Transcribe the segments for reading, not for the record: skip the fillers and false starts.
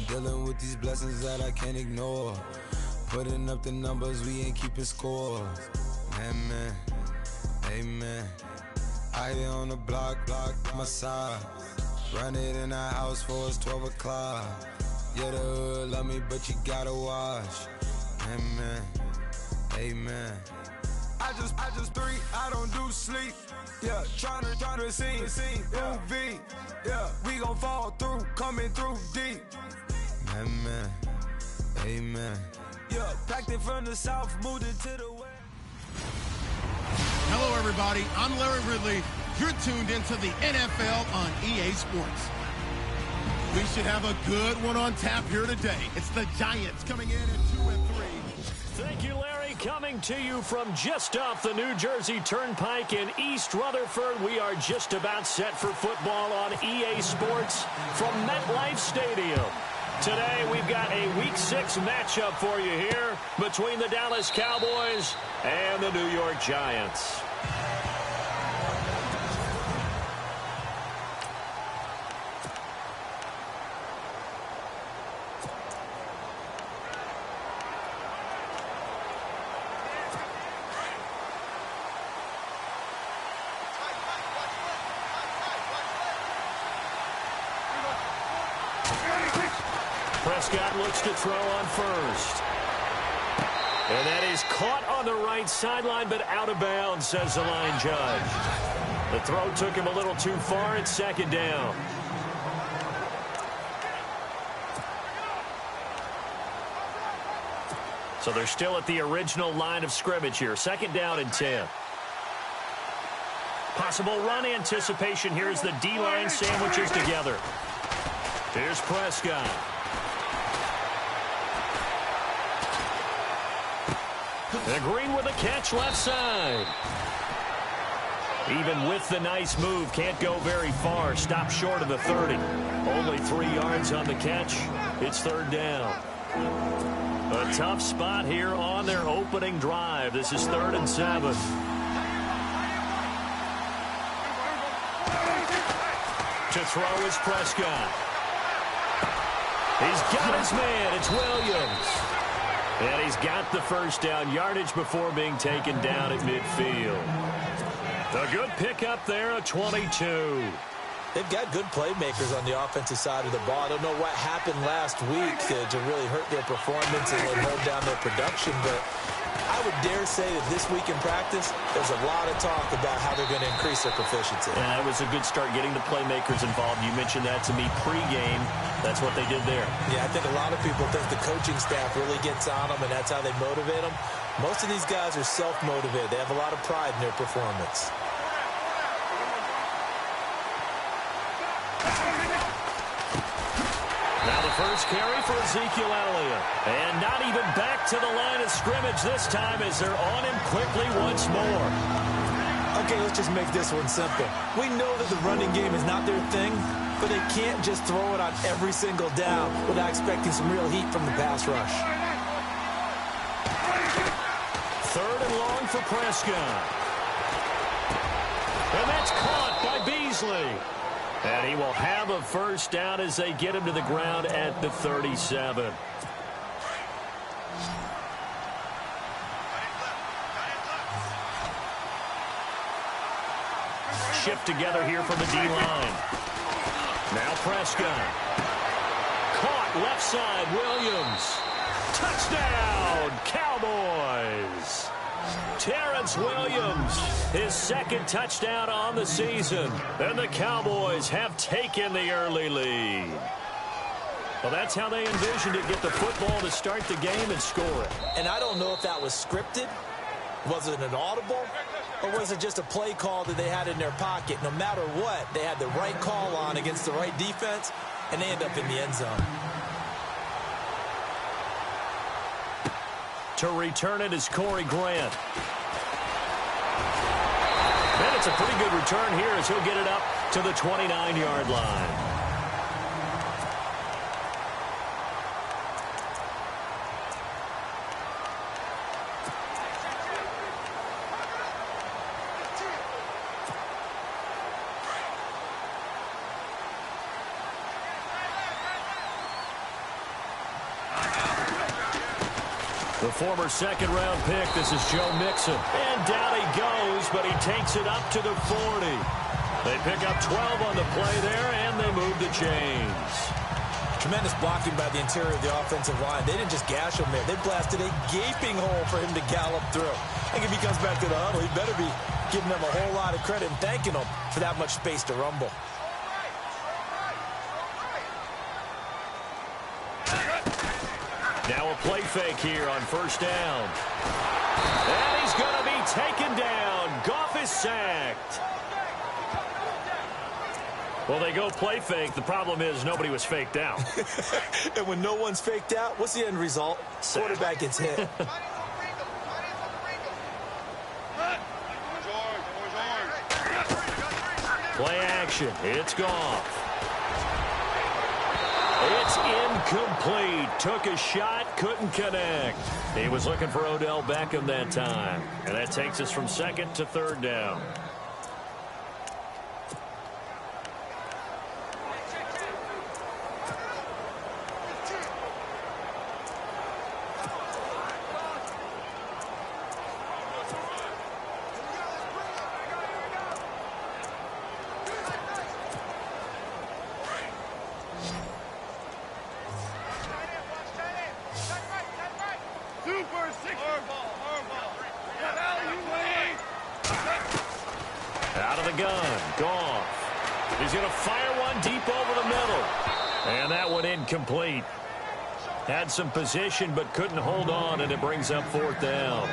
dealing with these blessings that I can't ignore. Putting up the numbers, we ain't keeping score. Amen, amen. I on the block, my side. Run it in our house for it's 12 o'clock. Yeah, the hood love me, but you gotta watch. Amen, amen. I just three, I don't do sleep. Yeah, tryna see, UV. Yeah, we gon' fall through, coming through deep. Amen, amen. Yeah, packed it from the south, moved it to the west. Hello, everybody. I'm Larry Ridley. You're tuned into the NFL on EA Sports. We should have a good one on tap here today. It's the Giants coming in at 2-3. Thank you, Larry. Coming to you from just off the New Jersey Turnpike in East Rutherford. We are just about set for football on EA Sports from MetLife Stadium. Today, we've got a Week 6 matchup for you here between the Dallas Cowboys and the New York Giants. Prescott looks to throw on first. And that is caught on the right sideline, but out of bounds, says the line judge. The throw took him a little too far. It's second down. So they're still at the original line of scrimmage here. Second down and 10. Possible run anticipation here as the D-line sandwiches together. Here's Prescott. And Green with a catch left side. Even with the nice move, can't go very far. Stop short of the 30. Only 3 yards on the catch. It's third down. A tough spot here on their opening drive. This is 3rd and 7. To throw is Prescott. He's got his man. It's Williams. And he's got the first down yardage before being taken down at midfield. A good pickup there, a 22. They've got good playmakers on the offensive side of the ball. I don't know what happened last week to really hurt their performance and hold down their production, but I would dare say that this week in practice, there's a lot of talk about how they're going to increase their proficiency. And that was a good start getting the playmakers involved. You mentioned that to me pregame. That's what they did there. Yeah, I think a lot of people think the coaching staff really gets on them, and that's how they motivate them. Most of these guys are self-motivated. They have a lot of pride in their performance. Now the first carry for Ezekiel Elliott. And not even back to the line of scrimmage this time as they're on him quickly once more. Okay, let's just make this one simple. We know that the running game is not their thing, but they can't just throw it on every single down without expecting some real heat from the pass rush. 3rd and long for Prescott. And that's caught by Beasley. And he will have a first down as they get him to the ground at the 37. Shift together here from the D-line. Now Prescott. Caught left side, Williams. Touchdown, Cowboys. Terrence Williams, his 2nd touchdown on the season. And the Cowboys have taken the early lead. Well, that's how they envisioned it, get the football to start the game and score it. And I don't know if that was scripted. Was it an audible? Or was it just a play call that they had in their pocket? No matter what, they had the right call on against the right defense, and they end up in the end zone. To return it is Corey Grant. And it's a pretty good return here as he'll get it up to the 29-yard line. The former second-round pick, this is Joe Mixon. And down he goes, but he takes it up to the 40. They pick up 12 on the play there, and they move the chains. Tremendous blocking by the interior of the offensive line. They didn't just gash him there. They blasted a gaping hole for him to gallop through. I think if he comes back to the huddle, he better be giving them a whole lot of credit and thanking them for that much space to rumble. Now a play fake here on first down. And he's going to be taken down. Goff is sacked. Well, they go play fake. The problem is nobody was faked out. And when no one's faked out, what's the end result? Quarterback gets hit. Play action. It's Goff. It's incomplete. Took a shot, couldn't connect. He was looking for Odell Beckham that time. And that takes us from second to third down. Out of the gun, Goff. He's going to fire one deep over the middle. And that one incomplete. Had some position but couldn't hold on, and it brings up fourth down.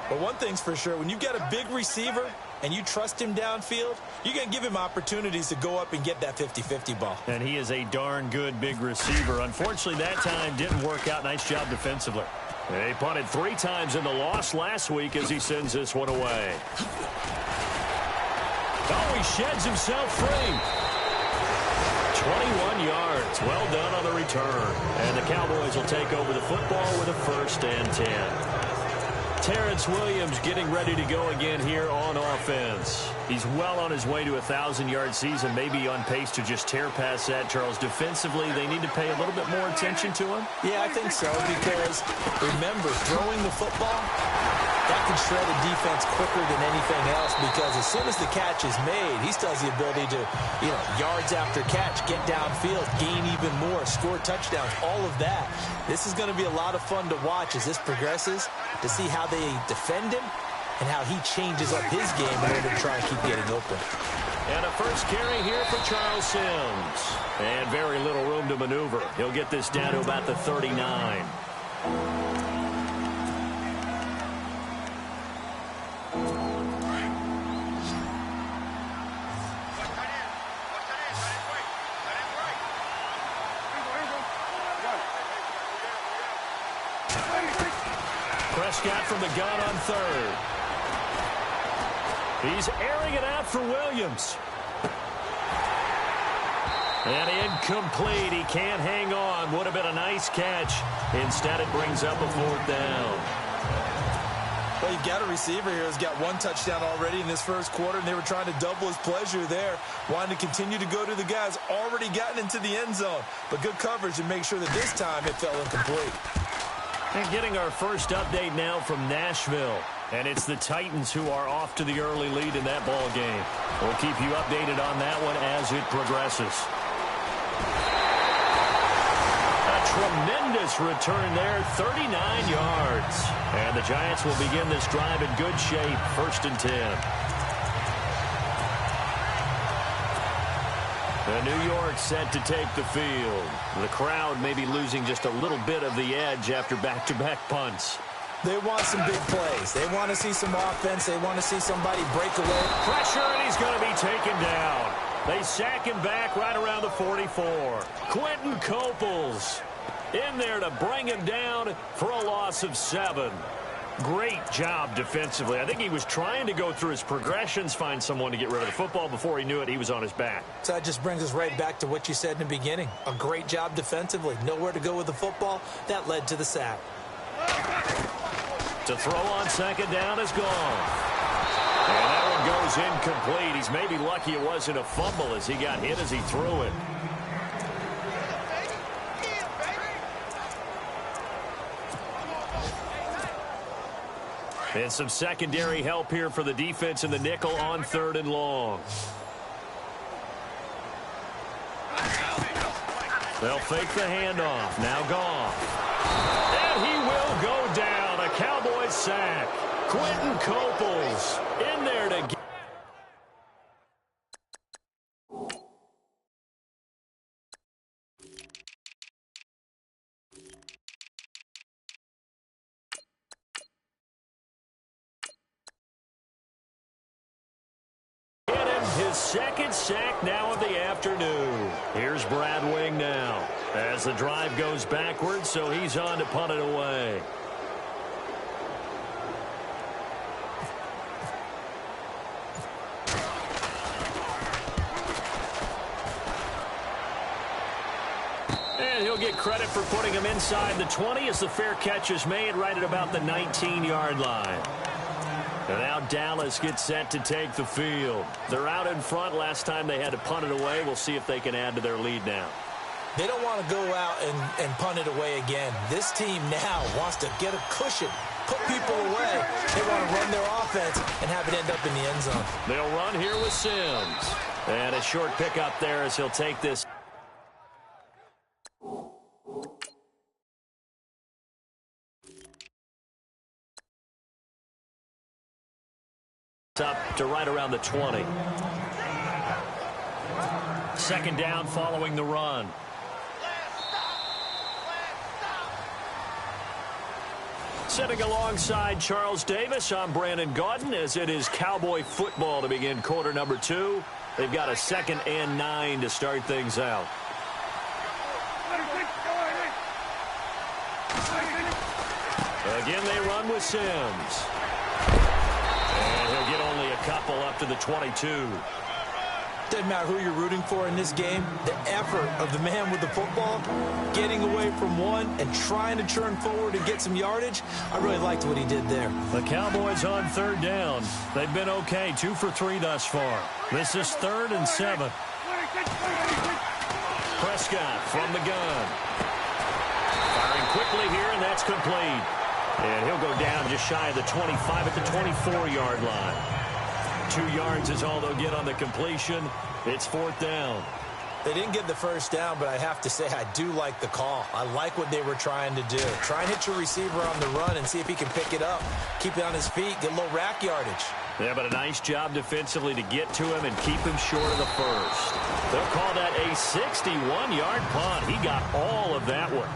But one thing's for sure, when you've got a big receiver and you trust him downfield, you're going to give him opportunities to go up and get that 50-50 ball. And he is a darn good big receiver. Unfortunately, that time didn't work out. Nice job defensively. They punted 3 times in the loss last week as he sends this one away. Oh, he sheds himself free. 21 yards. Well done on the return. And the Cowboys will take over the football with a 1st and 10. Terrence Williams getting ready to go again here on offense. He's well on his way to a 1,000-yard season, maybe on pace to just tear past that, Charles. Defensively, they need to pay a little bit more attention to him? Yeah, I think so, because remember, throwing the football, that can shred a defense quicker than anything else, because as soon as the catch is made, he still has the ability to, yards after catch, get downfield, gain even more, score touchdowns, all of that. This is going to be a lot of fun to watch as this progresses, to see how they defend him and how he changes up his game in order to try and keep getting open. And a first carry here for Charles Sims. And very little room to maneuver. He'll get this down to about the 39. Prescott from the gun on third. He's airing it out for Williams. And incomplete. He can't hang on. Would have been a nice catch. Instead, it brings up a 4th down. Well, you've got a receiver here who's got 1 touchdown already in this first quarter, and they were trying to double his pleasure there, wanting to continue to go to the guys already gotten into the end zone. But good coverage to make sure that this time it fell incomplete. And getting our first update now from Nashville. And it's the Titans who are off to the early lead in that ball game. We'll keep you updated on that one as it progresses. A tremendous return there, 39 yards. And the Giants will begin this drive in good shape, 1st and 10. And New York set to take the field. The crowd may be losing just a little bit of the edge after back-to-back punts. They want some big plays. They want to see some offense. They want to see somebody break away. Pressure, and he's going to be taken down. They sack him back right around the 44. Quentin Coples in there to bring him down for a loss of 7. Great job defensively. I think he was trying to go through his progressions, find someone to get rid of the football. Before he knew it, he was on his back. So that just brings us right back to what you said in the beginning. A great job defensively. Nowhere to go with the football. That led to the sack. To throw on 2nd down is gone. And that one goes incomplete. He's maybe lucky it wasn't a fumble as he got hit as he threw it. And some secondary help here for the defense in the nickel on 3rd and long. They'll fake the handoff. Now Goff. And he will go down. A Cowboys sack. Quentin Coples in there to his second sack now of the afternoon. Here's Brad Wing now as the drive goes backwards, so he's on to punt it away. And he'll get credit for putting him inside the 20 as the fair catch is made right at about the 19-yard line. And now Dallas gets set to take the field. They're out in front. Last time they had to punt it away. We'll see if they can add to their lead now. They don't want to go out and punt it away again. This team now wants to get a cushion, put people away. They want to run their offense and have it end up in the end zone. They'll run here with Sims. And a short pickup there as he'll take this. Up to right around the 20. Second down following the run. Sitting alongside Charles Davis, I'm Brandon Gaudin as it is Cowboy football to begin quarter number 2. They've got a 2nd and 9 to start things out. Again, they run with Sims. And he'll get only a couple up to the 22. Doesn't matter who you're rooting for in this game. The effort of the man with the football, getting away from one and trying to turn forward and get some yardage, I really liked what he did there. The Cowboys on 3rd down. They've been okay, 2 for 3 thus far. This is 3rd and 7. Prescott from the gun. Firing quickly here, and that's complete. And he'll go down just shy of the 25 at the 24-yard line. 2 yards is all they'll get on the completion. It's 4th down. They didn't get the first down, but I have to say I do like the call. I like what they were trying to do. Try and hit your receiver on the run and see if he can pick it up. Keep it on his feet, get a little rack yardage. Yeah, but a nice job defensively to get to him and keep him short of the first. They'll call that a 61-yard punt. He got all of that one.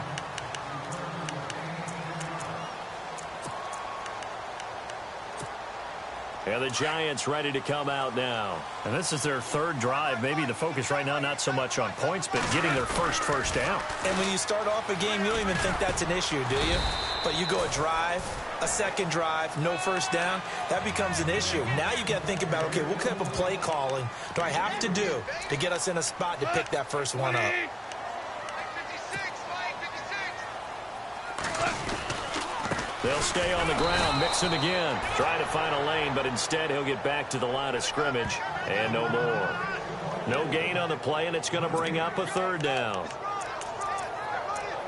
And the Giants ready to come out now. And this is their 3rd drive. Maybe the focus right now not so much on points, but getting their first down. And when you start off a game, you don't even think that's an issue, do you? But you go a drive, a 2nd drive, no first down, that becomes an issue. Now you got to think about, okay, what type of play calling do I have to do to get us in a spot to pick that first one up? They'll stay on the ground, Mixon again. Trying to find a lane, but instead he'll get back to the line of scrimmage. And no more. No gain on the play, and it's going to bring up a 3rd down.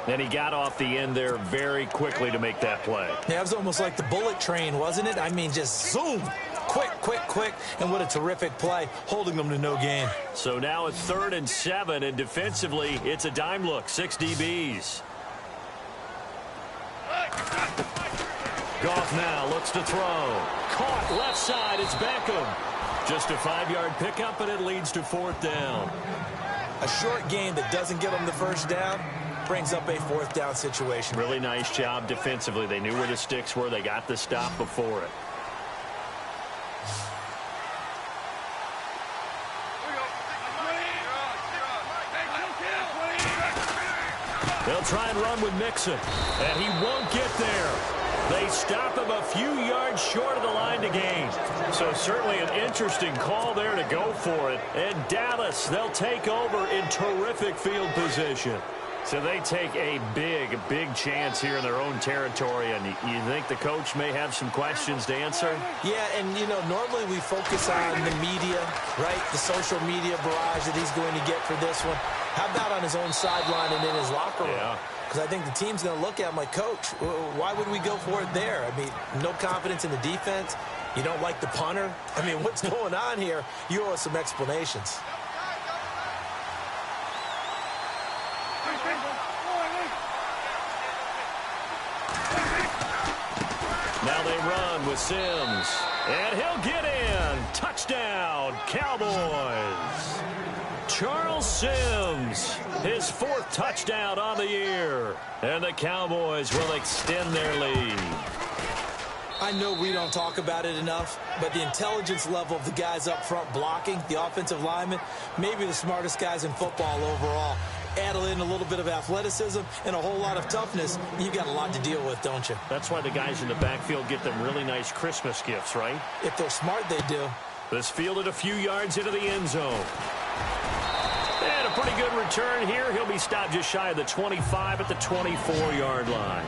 And he got off the end there very quickly to make that play. Yeah, it was almost like the bullet train, wasn't it? I mean, just zoom. Quick. And what a terrific play, holding them to no gain. So now it's 3rd and 7, and defensively, it's a dime look. 6 DBs. Goff now looks to throw. Caught left side. It's Beckham. Just a 5-yard pickup, and it leads to 4th down. A short game that doesn't get them the first down brings up a 4th down situation. Really nice job defensively. They knew where the sticks were. They got the stop before it. They'll try and run with Mixon, and he won't get there. They stop him a few yards short of the line to gain. So certainly an interesting call there to go for it. And Dallas, they'll take over in terrific field position. So they take a big chance here in their own territory. And you think the coach may have some questions to answer? Yeah, and, you know, normally we focus on the media, right? The social media barrage that he's going to get for this one. How about on his own sideline and in his locker room? Yeah. Because I think the team's going to look at him like, Coach, why would we go for it there? I mean, no confidence in the defense. You don't like the punter. I mean, what's going on here? You owe us some explanations. Now they run with Sims. And he'll get in. Touchdown, Cowboys. Charles Sims, his 4th touchdown on the year. And the Cowboys will extend their lead. I know we don't talk about it enough, but the intelligence level of the guys up front blocking, the offensive linemen, maybe the smartest guys in football overall. Add in a little bit of athleticism and a whole lot of toughness, you've got a lot to deal with, don't you? That's why the guys in the backfield get them really nice Christmas gifts, right? If they're smart, they do. This fielded a few yards into the end zone. And a pretty good return here. He'll be stopped just shy of the 25 at the 24-yard line.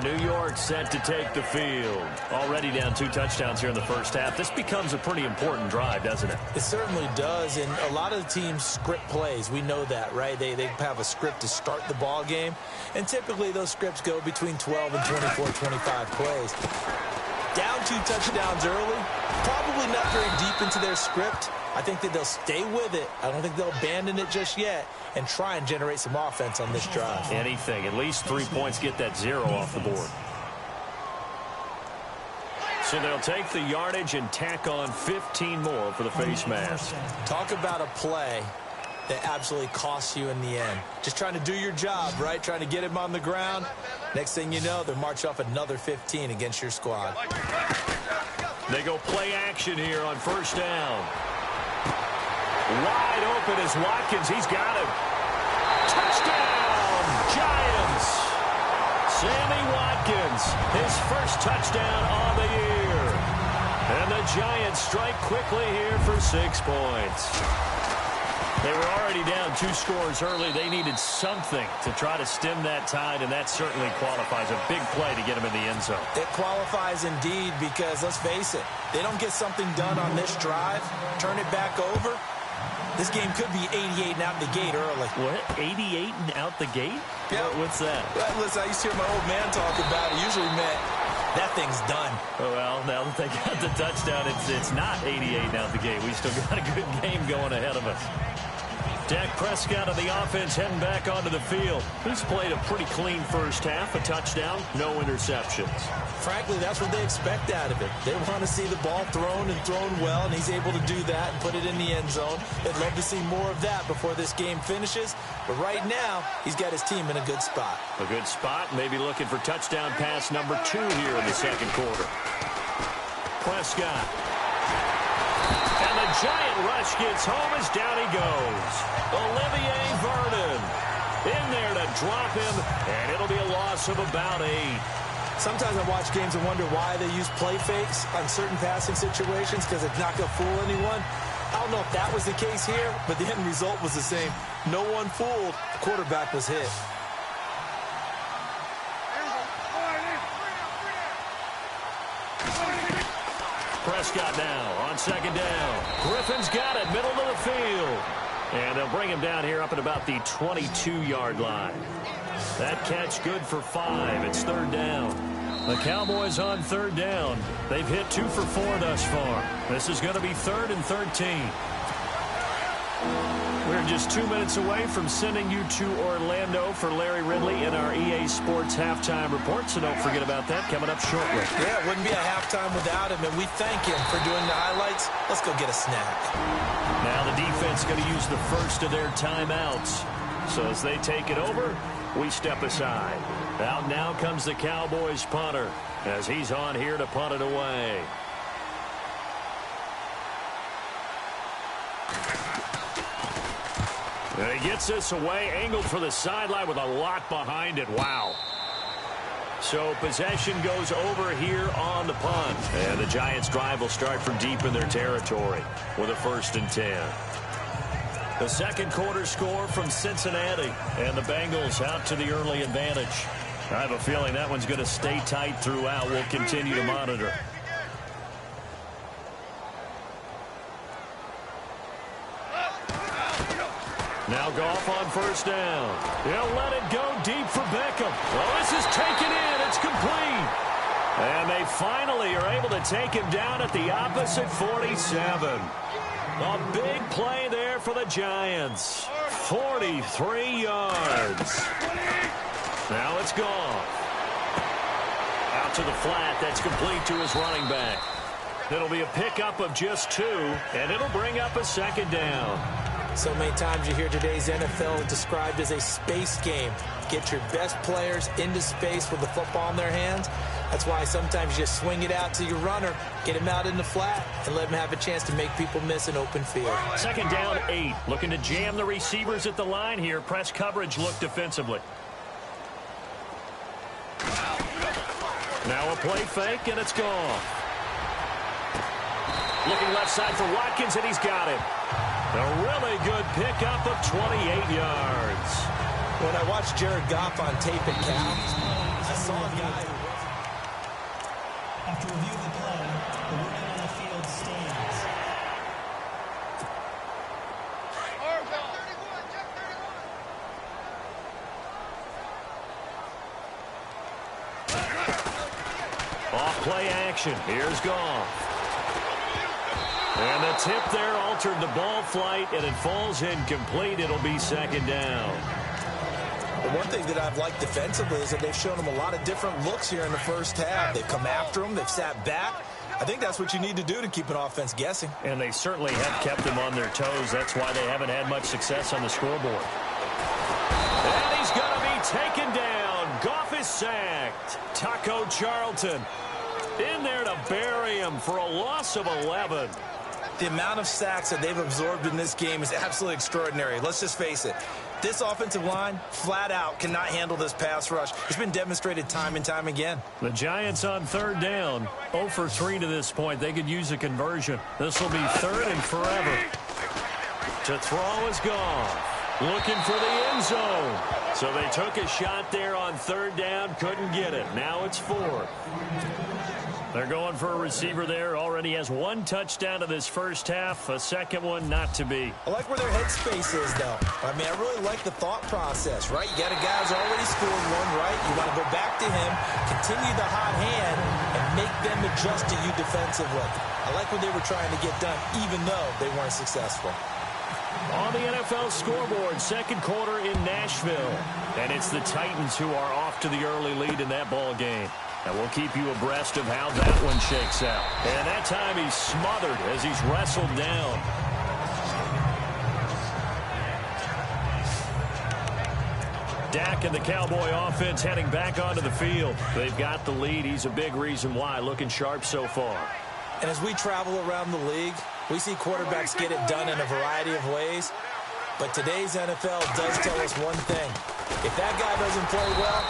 New York set to take the field. Already down 2 touchdowns here in the first half. This becomes a pretty important drive, doesn't it? It certainly does, and a lot of the teams script plays. We know that, right? They have a script to start the ball game, and typically those scripts go between 12 and 24, 25 plays. Down 2 touchdowns early, probably not very deep into their script. I think that they'll stay with it. I don't think they'll abandon it just yet and try and generate some offense on this drive. Anything. At least 3 points, get that 0 off the board. So they'll take the yardage and tack on 15 more for the face mask. Talk about a play that absolutely costs you in the end. Just trying to do your job, right? Trying to get him on the ground. Next thing you know, they'll march off another 15 against your squad. They go play action here on first down. Wide open is Watkins. He's got him. Touchdown, Giants. Sammy Watkins, his first touchdown on the year. And the Giants strike quickly here for 6 points. They were already down 2 scores early. They needed something to try to stem that tide, and that certainly qualifies. A big play to get them in the end zone. It qualifies indeed because, let's face it, they don't get something done on this drive, turn it back over, this game could be 88 and out the gate early. What? 88 and out the gate? Yeah. What's that? Well, listen, I used to hear my old man talk about it. Usually meant that thing's done. Well, now that they got the touchdown, it's not 88 and out the gate. We still got a good game going ahead of us. Dak Prescott of the offense heading back onto the field. He's played a pretty clean first half, a touchdown, no interceptions. Frankly, that's what they expect out of it. They want to see the ball thrown and thrown well, and he's able to do that and put it in the end zone. They'd love to see more of that before this game finishes. But right now, he's got his team in a good spot. A good spot, maybe looking for touchdown pass number 2 here in the second quarter. Prescott. And the giant rush gets home as down he goes. Olivier Vernon in there to drop him, and it'll be a loss of about 8. Sometimes I watch games and wonder why they use play fakes on certain passing situations because it's not going to fool anyone. I don't know if that was the case here, but the end result was the same. No one fooled. The quarterback was hit. Prescott now on second down. Griffin's got it, middle of the field. And they'll bring him down here up at about the 22-yard line. That catch good for 5. It's third down. The Cowboys on third down. They've hit 2 for 4 thus far. This is going to be 3rd and 13. We're just 2 minutes away from sending you to Orlando for Larry Ridley in our EA Sports halftime report, so don't forget about that coming up shortly. Yeah, it wouldn't be a halftime without him, and we thank him for doing the highlights. Let's go get a snack. Now the defense going to use the first of their timeouts. So as they take it over, we step aside. Out now comes the Cowboys punter as he's on here to punt it away. And he gets this away, angled for the sideline with a lot behind it. Wow. So possession goes over here on the punt. And the Giants' drive will start from deep in their territory with a 1st and 10. The second quarter score from Cincinnati. And the Bengals out to the early advantage. I have a feeling that one's going to stay tight throughout. We'll continue to monitor. Now Goff on first down. He'll let it go deep for Beckham. Well, this is taken in. It's complete. And they finally are able to take him down at the opposite 47. A big play there for the Giants. 43 yards. Now it's Goff. Out to the flat. That's complete to his running back. It'll be a pickup of just 2, and it'll bring up a second down. So many times you hear today's NFL described as a space game. Get your best players into space with the football in their hands. That's why sometimes you just swing it out to your runner, get him out in the flat, and let him have a chance to make people miss an open field. Second down, 8. Looking to jam the receivers at the line here. Press coverage look defensively. Now a play fake, and it's gone. Looking left side for Watkins, and he's got him. A really good pickup of 28 yards. When I watched Jared Goff on tape at Cal, I saw a guy who... After review of the play, the woman on the field stands. Off play action. Here's Goff. And the tip there altered the ball flight, and it falls incomplete. It'll be second down. The one thing that I've liked defensively is that they've shown him a lot of different looks here in the first half. They've come after him. They've sat back. I think that's what you need to do to keep an offense guessing. And they certainly have kept them on their toes. That's why they haven't had much success on the scoreboard. And he's going to be taken down. Goff is sacked. Taco Charlton in there to bury him for a loss of 11. The amount of sacks that they've absorbed in this game is absolutely extraordinary. Let's just face it. This offensive line, flat out, cannot handle this pass rush. It's been demonstrated time and time again. The Giants on third down. 0 for 3 to this point. They could use a conversion. This will be third and forever. To throw is Goff. Looking for the end zone. So they took a shot there on third down. Couldn't get it. Now it's 4th. They're going for a receiver there. Already has 1 touchdown to this first half. A second one not to be. I like where their headspace is, though. I mean, I really like the thought process, right? You got a guy who's already scored one, right? You want to go back to him, continue the hot hand, and make them adjust to you defensively. I like what they were trying to get done, even though they weren't successful. On the NFL scoreboard, second quarter in Nashville. And it's the Titans who are off to the early lead in that ball game. And we'll keep you abreast of how that one shakes out. And that time he's smothered as he's wrestled down. Dak and the Cowboy offense heading back onto the field. They've got the lead. He's a big reason why. Looking sharp so far. And as we travel around the league, we see quarterbacks get it done in a variety of ways. But today's NFL does tell us one thing. If that guy doesn't play well,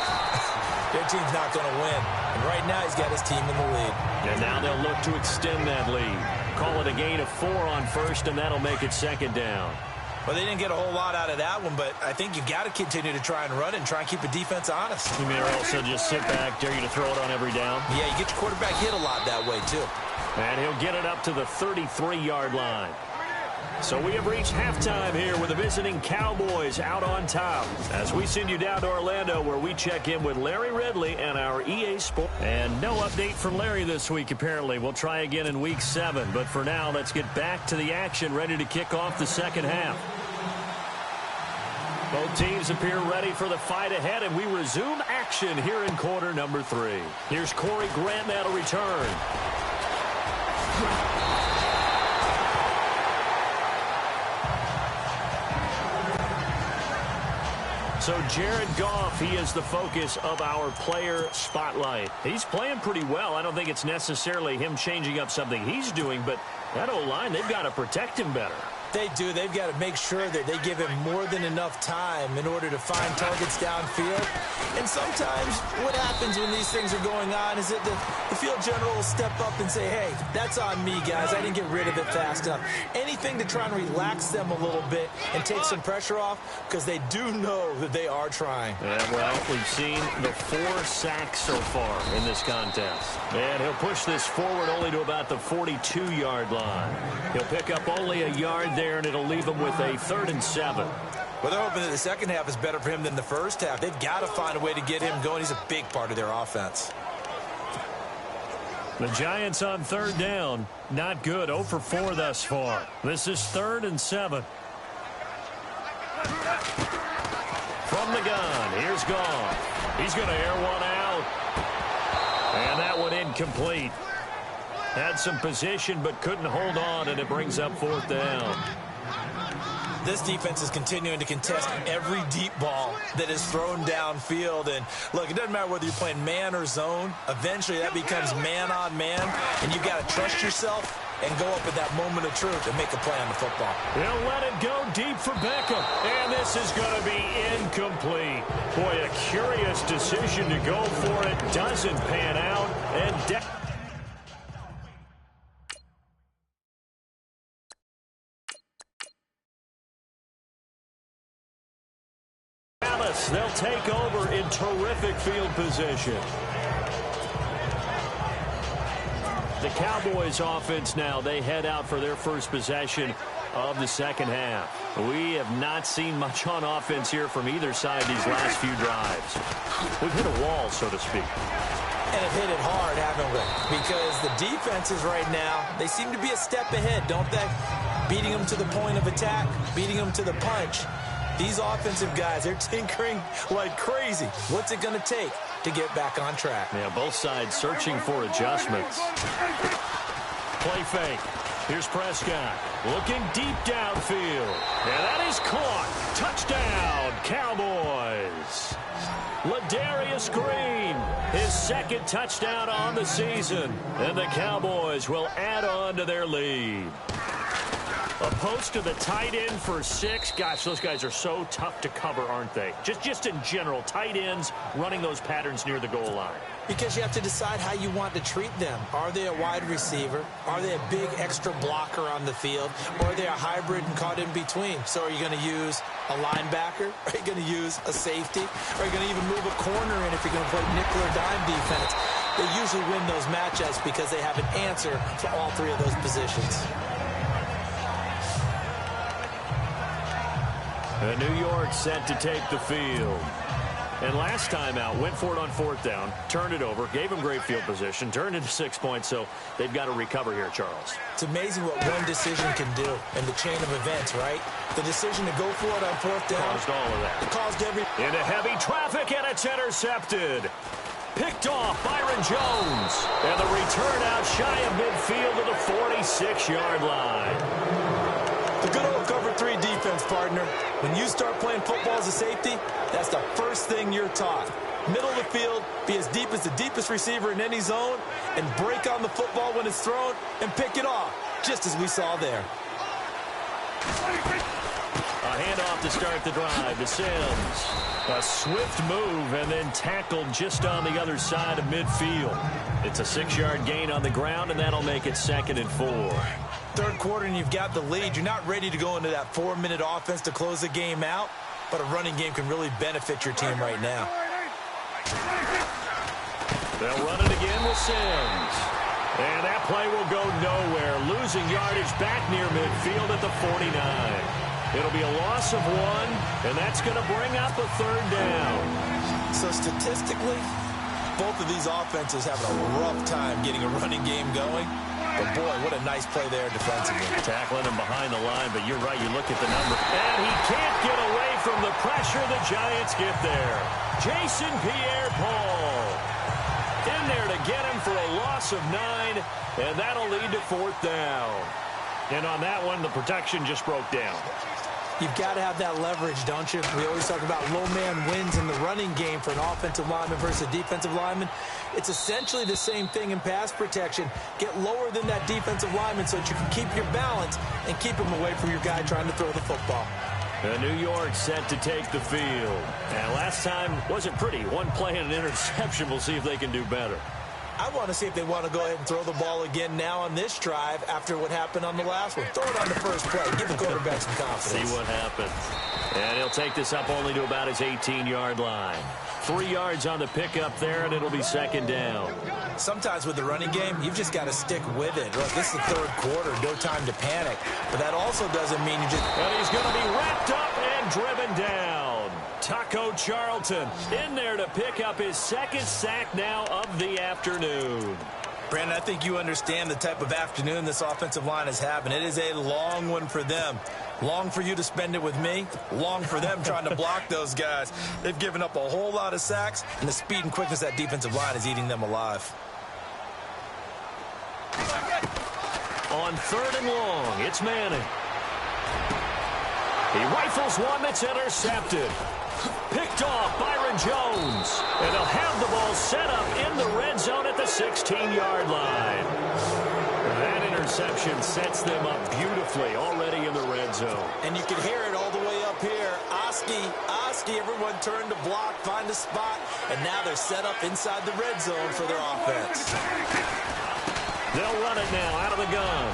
their team's not going to win. And right now, he's got his team in the lead. And now they'll look to extend that lead. Call it a gain of 4 on first, and that'll make it second down. Well, they didn't get a whole lot out of that one, but I think you've got to continue to try and run it and try and keep the defense honest. You mean also just sit back, dare you to throw it on every down? Yeah, you get your quarterback hit a lot that way, too. And he'll get it up to the 33-yard line. So we have reached halftime here with the visiting Cowboys out on top. As we send you down to Orlando where we check in with Larry Ridley and our EA Sports. And no update from Larry this week, apparently. We'll try again in Week 7. But for now, let's get back to the action, ready to kick off the second half. Both teams appear ready for the fight ahead, and we resume action here in quarter number 3. Here's Corey Grant now to return. So Jared Goff, he is the focus of our player spotlight. He's playing pretty well. I don't think it's necessarily him changing up something he's doing, but that O-line, they've got to protect him better. They do. They've got to make sure that they give him more than enough time in order to find targets downfield. And sometimes what happens when these things are going on is that the field general will step up and say, hey, that's on me, guys. I didn't get rid of it fast enough. Anything to try and relax them a little bit and take some pressure off because they do know that they are trying. Yeah, well, we've seen the 4 sacks so far in this contest. And he'll push this forward only to about the 42-yard line. He'll pick up only a yard there, and it'll leave him with a 3rd and 7. Well, they're hoping that the second half is better for him than the first half. They've got to find a way to get him going. He's a big part of their offense. The Giants on third down. Not good. 0 for 4 thus far. This is 3rd and 7. From the gun, here's Goff. He's going to air one out. And that one incomplete. Had some position but couldn't hold on, and it brings up 4th down. This defense is continuing to contest every deep ball that is thrown downfield. And, look, it doesn't matter whether you're playing man or zone. Eventually, that becomes man on man, and you've got to trust yourself and go up at that moment of truth and make a play on the football. They'll let it go deep for Beckham. And this is going to be incomplete. Boy, a curious decision to go for it. Doesn't pan out. And they'll take over in terrific field position. The Cowboys offense now, they head out for their first possession of the second half. We have not seen much on offense here from either side these last few drives. We've hit a wall, so to speak. And have hit it hard, haven't we? Because the defenses right now, they seem to be a step ahead, don't they? Beating them to the point of attack, beating them to the punch. These offensive guys, they're tinkering like crazy. What's it going to take to get back on track? Yeah, both sides searching for adjustments. Play fake. Here's Prescott looking deep downfield. And that is caught. Touchdown, Cowboys. Ladarius Green, his second touchdown on the season. And the Cowboys will add on to their lead. A post to the tight end for 6. Gosh, those guys are so tough to cover, aren't they? Just in general, tight ends running those patterns near the goal line. Because you have to decide how you want to treat them. Are they a wide receiver? Are they a big extra blocker on the field? Or are they a hybrid and caught in between? So are you going to use a linebacker? Are you going to use a safety? Or are you going to even move a corner in if you're going to play nickel or dime defense? They usually win those matchups because they have an answer for all 3 of those positions. And New York set to take the field. And last time out, went for it on 4th down, turned it over, gave them great field position, turned into 6 points, so they've got to recover here, Charles. It's amazing what one decision can do in the chain of events, right? The decision to go for it on 4th down. Caused all of that. It caused every... Into heavy traffic, and it's intercepted. Picked off Byron Jones. And the return out shy of midfield to the 46-yard line. The good old cover 3 defense, partner. When you start playing football as a safety, that's the first thing you're taught. Middle of the field, be as deep as the deepest receiver in any zone, and break on the football when it's thrown and pick it off, just as we saw there. A handoff to start the drive to Sims. A swift move and then tackled just on the other side of midfield. It's a 6-yard gain on the ground, and that'll make it 2nd and 4. Third quarter and you've got the lead. You're not ready to go into that 4-minute offense to close the game out, but a running game can really benefit your team right now. They'll run it again with Sims. And that play will go nowhere. Losing yardage back near midfield at the 49. It'll be a loss of 1, and that's going to bring up a 3rd down. So statistically, both of these offenses having a rough time getting a running game going. But, boy, what a nice play there defensively. Tackling him behind the line, but you're right. You look at the number. And he can't get away from the pressure. The Giants get there. Jason Pierre-Paul in there to get him for a loss of 9, and that'll lead to 4th down. And on that one, the protection just broke down. You've got to have that leverage, don't you? We always talk about low man wins in the running game for an offensive lineman versus a defensive lineman. It's essentially the same thing in pass protection. Get lower than that defensive lineman so that you can keep your balance and keep him away from your guy trying to throw the football. And New York set to take the field. And last time wasn't pretty. 1 play and an interception. We'll see if they can do better. I want to see if they want to go ahead and throw the ball again now on this drive after what happened on the last one. Throw it on the first play. Give the quarterback some confidence. See what happens. And he'll take this up only to about his 18-yard line. 3 yards on the pickup there, and it'll be 2nd down. Sometimes with the running game, you've just got to stick with it. Look, this is the 3rd quarter. No time to panic. But that also doesn't mean you just... And he's going to be wrapped up and driven Taco Charlton in there to pick up his second sack now of the afternoon. Brandon, I think you understand the type of afternoon this offensive line is having. It is a long one for them. Long for you to spend it with me. Long for them trying to block those guys. They've given up a whole lot of sacks, and the speed and quickness of that defensive line is eating them alive. On 3rd and long, it's Manning. He rifles one that's intercepted. Picked off Byron Jones. And they'll have the ball set up in the red zone at the 16-yard line. That interception sets them up beautifully already in the red zone. And you can hear it all the way up here. Oski, everyone turned to block, find a spot, and now they're set up inside the red zone for their offense. They'll run it now out of the gun.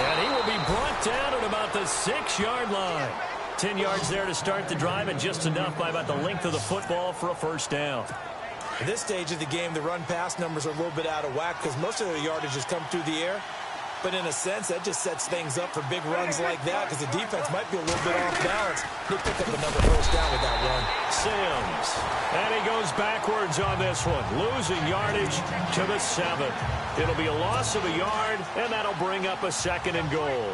And he will be brought down at about the 6-yard line. 10 yards there to start the drive, and just enough by about the length of the football for a first down. At this stage of the game, the run-pass numbers are a little bit out of whack because most of their yardage has come through the air. But in a sense, that just sets things up for big runs like that because the defense might be a little bit off balance. They pick up another first down with that run. Sims. And he goes backwards on this one, losing yardage to the 7th. It'll be a loss of a yard, and that'll bring up a 2nd and goal.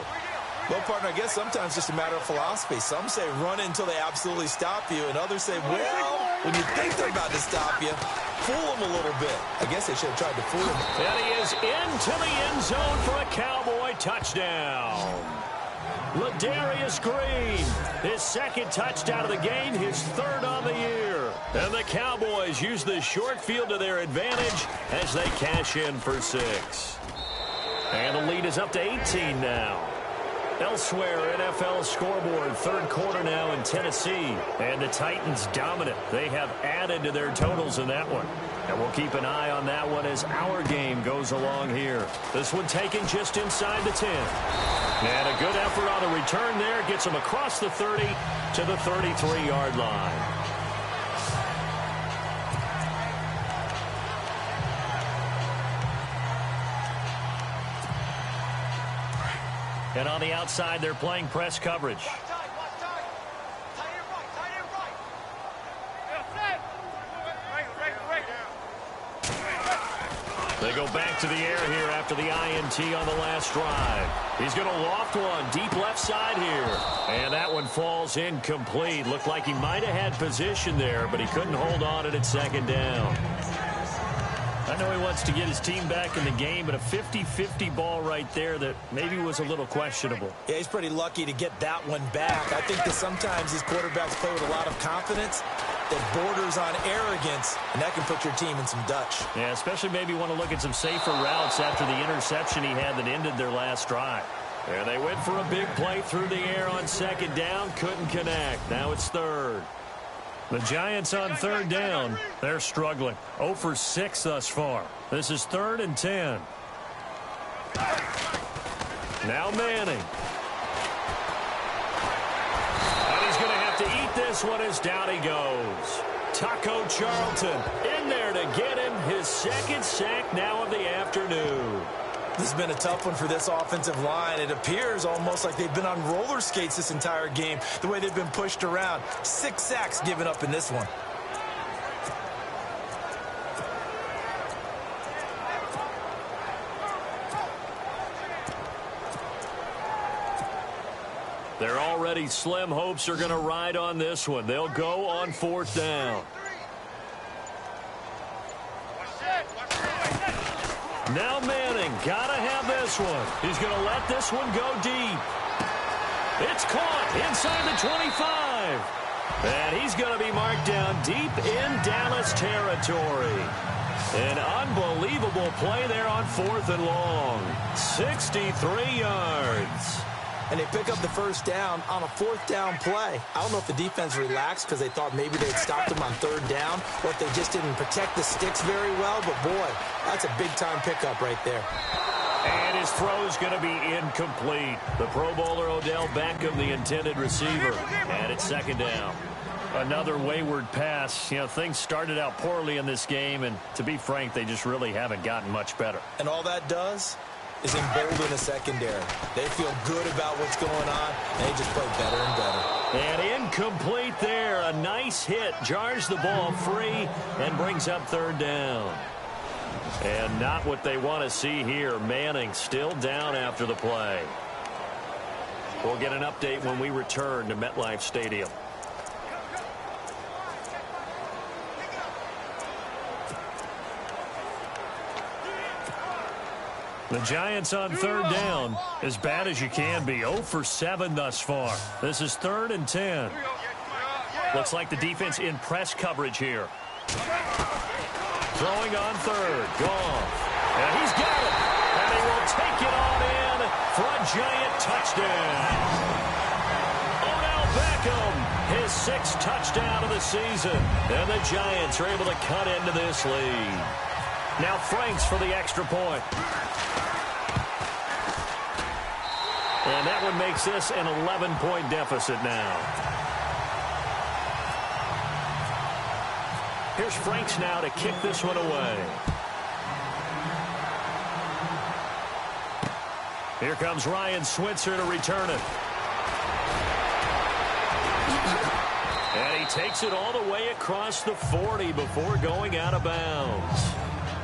Well, partner, I guess sometimes just a matter of philosophy. Some say run until they absolutely stop you, and others say, well, when you think they're about to stop you, fool them a little bit. I guess they should have tried to fool him. And he is into the end zone for a Cowboy touchdown. Ladarius Green, his 2nd touchdown of the game, his 3rd on the year. And the Cowboys use the short field to their advantage as they cash in for 6. And the lead is up to 18 now. Elsewhere, NFL scoreboard, 3rd quarter now in Tennessee. And the Titans dominant. They have added to their totals in that one. And we'll keep an eye on that one as our game goes along here. This one taken just inside the 10. And a good effort on the return there. Gets them across the 30 to the 33-yard line. And on the outside, they're playing press coverage. They go back to the air here after the INT on the last drive. He's going to loft one deep left side here. And that one falls incomplete. Looked like he might have had position there, but he couldn't hold on it at 2nd down. I know he wants to get his team back in the game, but a 50-50 ball right there that maybe was a little questionable. Yeah, he's pretty lucky to get that one back. I think that sometimes these quarterbacks play with a lot of confidence that borders on arrogance, and that can put your team in some Dutch. Yeah, especially maybe want to look at some safer routes after the interception he had that ended their last drive. And they went for a big play through the air on 2nd down, couldn't connect. Now it's 3rd. The Giants on 3rd down, they're struggling. 0 for 6 thus far. This is 3rd and 10. Now Manning. And he's going to have to eat this one as down he goes. Taco Charlton in there to get him his 2nd sack now of the afternoon. This has been a tough one for this offensive line. It appears almost like they've been on roller skates this entire game, the way they've been pushed around. 6 sacks given up in this one. They're already slim hopes are going to ride on this one. They'll go on 4th down. Now Manning, gotta have this one. He's going to let this one go deep. It's caught inside the 25. And he's going to be marked down deep in Dallas territory. An unbelievable play there on 4th and long. 63 yards. And they pick up the first down on a 4th down play. I don't know if the defense relaxed because they thought maybe they'd stopped them on 3rd down, or if they just didn't protect the sticks very well. But, boy, that's a big-time pickup right there. And his throw's going to be incomplete. The Pro Bowler Odell Beckham, the intended receiver. And it's 2nd down. Another wayward pass. You know, things started out poorly in this game, and to be frank, they just really haven't gotten much better. And all that does is embolden the secondary. They feel good about what's going on, and they just play better and better. And incomplete there. A nice hit. Jars the ball free and brings up third down. And not what they want to see here. Manning still down after the play. We'll get an update when we return to MetLife Stadium. The Giants on third down, as bad as you can be. 0 for 7 thus far. This is 3rd and 10. Looks like the defense in press coverage here. Throwing on third. Goff. And he's got it. And he will take it on in for a Giant touchdown. Odell Beckham, his 6th touchdown of the season. And the Giants are able to cut into this lead. Now Franks for the extra point. And that one makes this an 11-point deficit now. Here's Franks now to kick this one away. Here comes Ryan Switzer to return it. And he takes it all the way across the 40 before going out of bounds.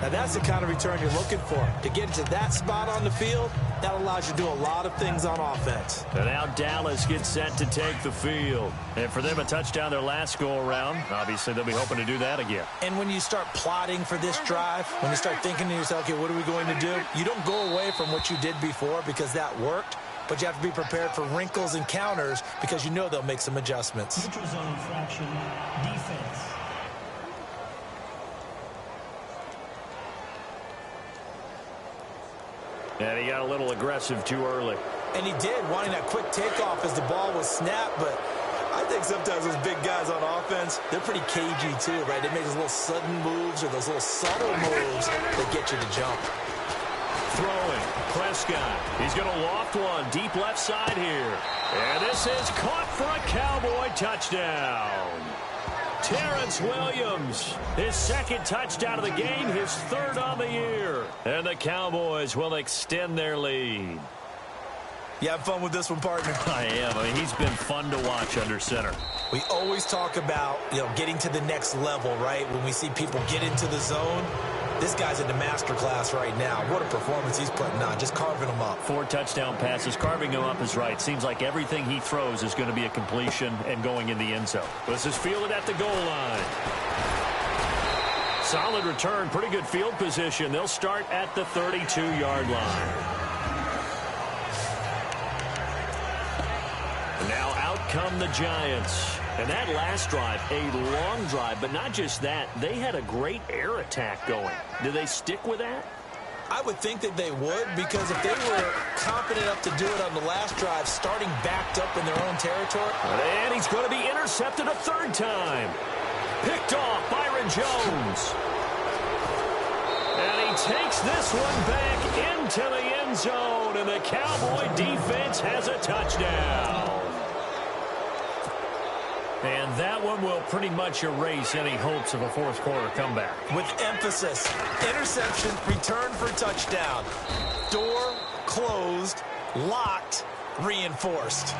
Now that's the kind of return you're looking for. To get to that spot on the field, that allows you to do a lot of things on offense. And now Dallas gets set to take the field. And for them, a touchdown their last go-around. Obviously, they'll be hoping to do that again. And when you start plotting for this drive, when you start thinking to yourself, okay, what are we going to do? You don't go away from what you did before because that worked. But you have to be prepared for wrinkles and counters because you know they'll make some adjustments. Neutral zone infraction, defense. And he got a little aggressive too early. And he did, wanting that quick takeoff as the ball was snapped. But I think sometimes those big guys on offense, they're pretty cagey too, right? They make those little sudden moves or those little subtle moves that get you to jump. Throwing, Prescott. He's going to loft one deep left side here. And this is caught for a Cowboy touchdown. Terrence Williams, his 2nd touchdown of the game, his 3rd on the year. And the Cowboys will extend their lead. You have fun with this one, partner? I am. I mean, he's been fun to watch under center. We always talk about, getting to the next level, right? When we see people get into the zone, this guy's in the master class right now. What a performance he's putting on, just carving them up. 4 touchdown passes. Carving him up is right. Seems like everything he throws is going to be a completion and going in the end zone. This is fielded at the goal line. Solid return. Pretty good field position. They'll start at the 32-yard line. And now out come the Giants. And that last drive, a long drive, but not just that. They had a great air attack going. Do they stick with that? I would think that they would, because if they were confident enough to do it on the last drive, starting backed up in their own territory. And he's going to be intercepted a 3rd time. Picked off Byron Jones. And he takes this one back into the end zone, and the Cowboy defense has a touchdown. And that one will pretty much erase any hopes of a 4th quarter comeback. With emphasis, interception, return for touchdown. Door closed, locked, reinforced.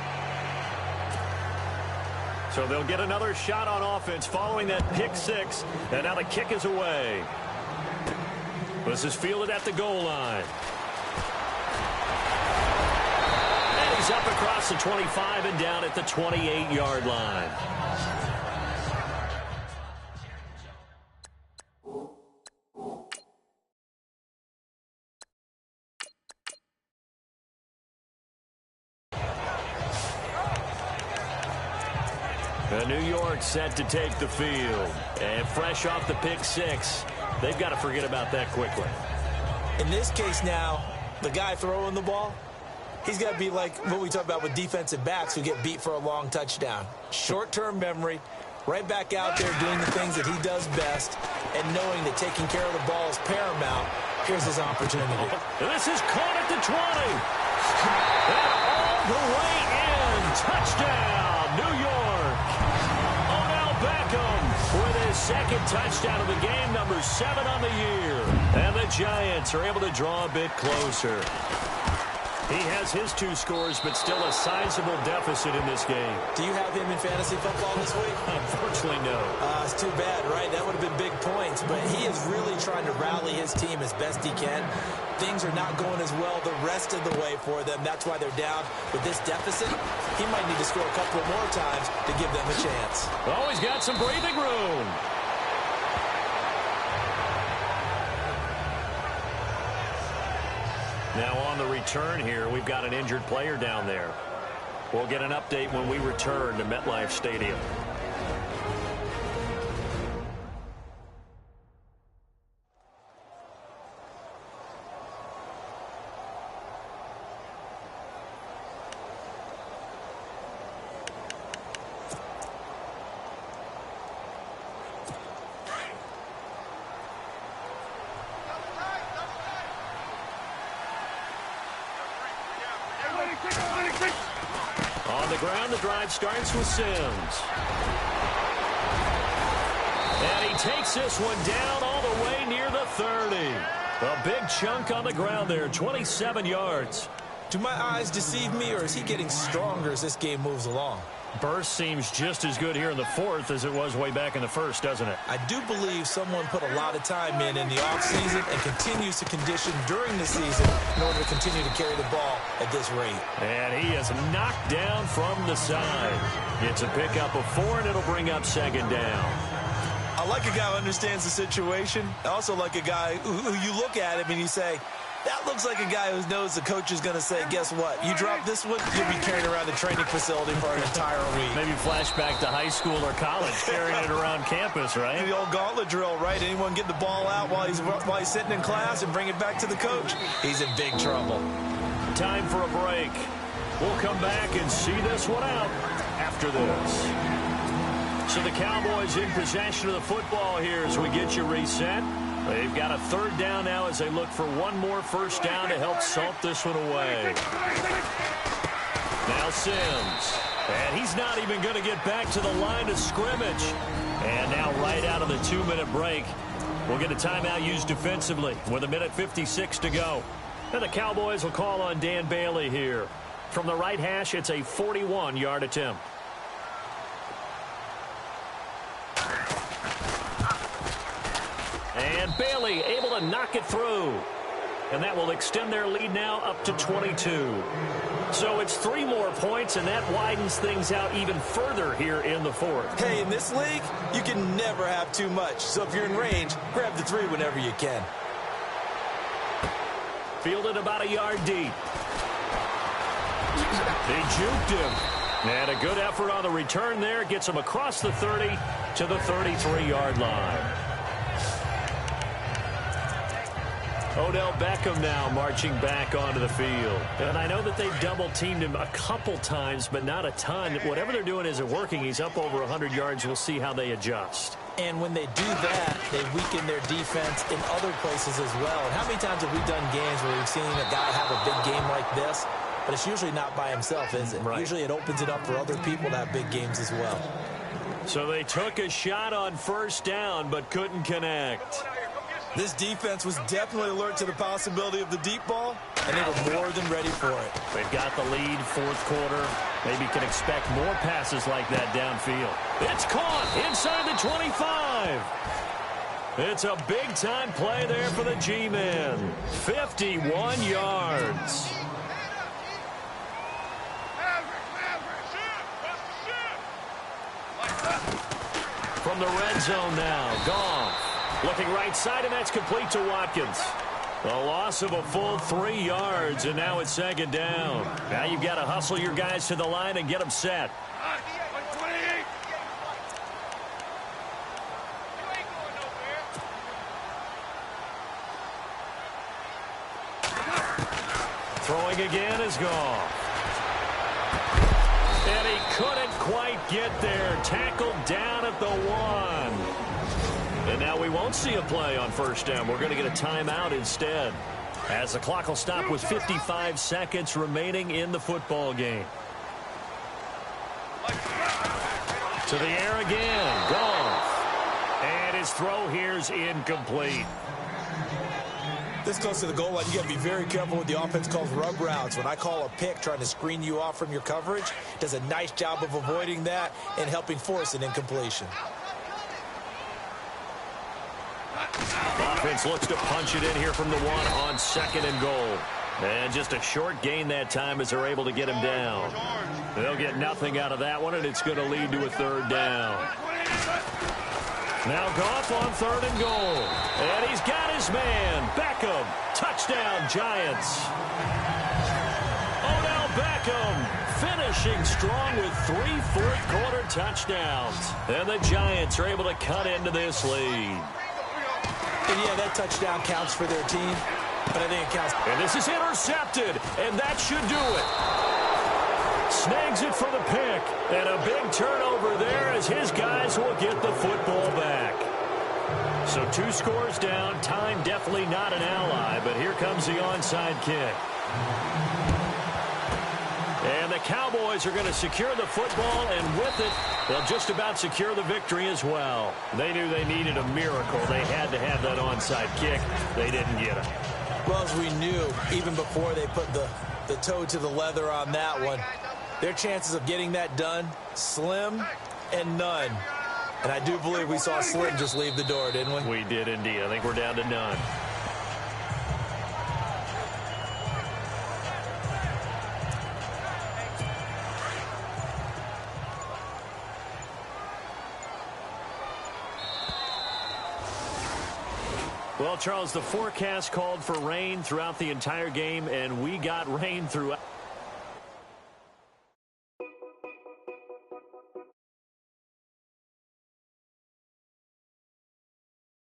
So they'll get another shot on offense following that pick 6. And now the kick is away. This is fielded at the goal line. And he's up across the 25 and down at the 28-yard line. New York set to take the field. And fresh off the pick 6, they've got to forget about that quickly. In this case now, the guy throwing the ball, he's got to be like what we talk about with defensive backs who get beat for a long touchdown. Short-term memory, right back out there doing the things that he does best, and knowing that taking care of the ball is paramount. Here's his opportunity. And this is caught at the 20. And all the way in. Touchdown, New York. Beckham with his 2nd touchdown of the game, number 7 on the year. And the Giants are able to draw a bit closer. He has his 2 scores, but still a sizable deficit in this game. Do you have him in fantasy football this week? Unfortunately, no. It's too bad, right? That would have been big points, but he is really trying to rally his team as best he can. Things are not going as well the rest of the way for them. That's why they're down. With this deficit, he might need to score a couple more times to give them a chance. Oh, he's got some breathing room. Now on the return here, we've got an injured player down there. We'll get an update when we return to MetLife Stadium. On the ground, the drive starts with Sims. And he takes this one down all the way near the 30. A big chunk on the ground there, 27 yards. Do my eyes deceive me, or is he getting stronger as this game moves along? Burst seems just as good here in the 4th as it was way back in the 1st, doesn't it? I do believe someone put a lot of time in the offseason and continues to condition during the season in order to continue to carry the ball at this rate. And he is knocked down from the side. It's a pickup of 4, and it'll bring up 2nd down. I like a guy who understands the situation. I also like a guy who you look at him and you say, that looks like a guy who knows the coach is going to say, guess what? You drop this one, you'll be carrying around the training facility for an entire week. Maybe flashback to high school or college, carrying it around campus, right? The old gauntlet drill, right? Anyone get the ball out while he's sitting in class and bring it back to the coach? He's in big trouble. Time for a break. We'll come back and see this one out after this. So the Cowboys in possession of the football here as we get you reset. They've got a 3rd down now as they look for one more 1st down to help salt this one away. Now Sims. And he's not even going to get back to the line of scrimmage. And now right out of the 2-minute break, we'll get a timeout used defensively with 1:56 to go. And the Cowboys will call on Dan Bailey here. From the right hash, it's a 41-yard attempt. And Bailey able to knock it through. And that will extend their lead now up to 22. So it's 3 more points, and that widens things out even further here in the 4th. Hey, in this league, you can never have too much. So if you're in range, grab the 3 whenever you can. Fielded about a yard deep. They juked him. And a good effort on the return there. Gets him across the 30 to the 33-yard line. Odell Beckham now marching back onto the field. And I know that they've double-teamed him a couple times, but not a ton. Whatever they're doing isn't working. He's up over 100 yards. We'll see how they adjust. And when they do that, they weaken their defense in other places as well. And how many times have we done games where we've seen a guy have a big game like this? But it's usually not by himself, is it? Right. Usually it opens it up for other people to have big games as well. So they took a shot on 1st down, but couldn't connect. This defense was definitely alert to the possibility of the deep ball, and they were more than ready for it. They've got the lead, 4th quarter. Maybe can expect more passes like that downfield. It's caught inside the 25. It's a big-time play there for the G-Men. 51 yards. From the red zone now, Goff. Looking right side, and that's complete to Watkins. A loss of a full 3 yards, and now it's 2nd down. Now you've got to hustle your guys to the line and get them set. Throwing again is Goff. And he couldn't quite get there. Tackled down at the 1. And now we won't see a play on 1st down. We're going to get a timeout instead, as the clock will stop with 55 seconds remaining in the football game. To the air again. Goff. And his throw here's incomplete. This close to the goal line, you got to be very careful with the offense calls rub routes. When I call a pick trying to screen you off from your coverage, does a nice job of avoiding that and helping force an incompletion. Offense looks to punch it in here from the 1 on 2nd and goal. And just a short gain that time as they're able to get him down. They'll get nothing out of that one, and it's going to lead to a 3rd down. Now Goff on 3rd and goal. And he's got his man. Beckham. Touchdown, Giants. Odell Beckham finishing strong with 3 fourth-quarter touchdowns. And the Giants are able to cut into this lead. And yeah, that touchdown counts for their team, but I think it counts. And this is intercepted, and that should do it. Snags it for the pick, and a big turnover there as his guys will get the football back. So 2 scores down. Time definitely not an ally, but here comes the onside kick. And the Cowboys are going to secure the football, and with it, they'll just about secure the victory as well. They knew they needed a miracle. They had to have that onside kick. They didn't get it. Well, as we knew, even before they put the toe to the leather on that one, their chances of getting that done, slim and none. And I do believe we saw Slim just leave the door, didn't we? We did indeed. I think we're down to none. Well, Charles, the forecast called for rain throughout the entire game, and we got rain throughout.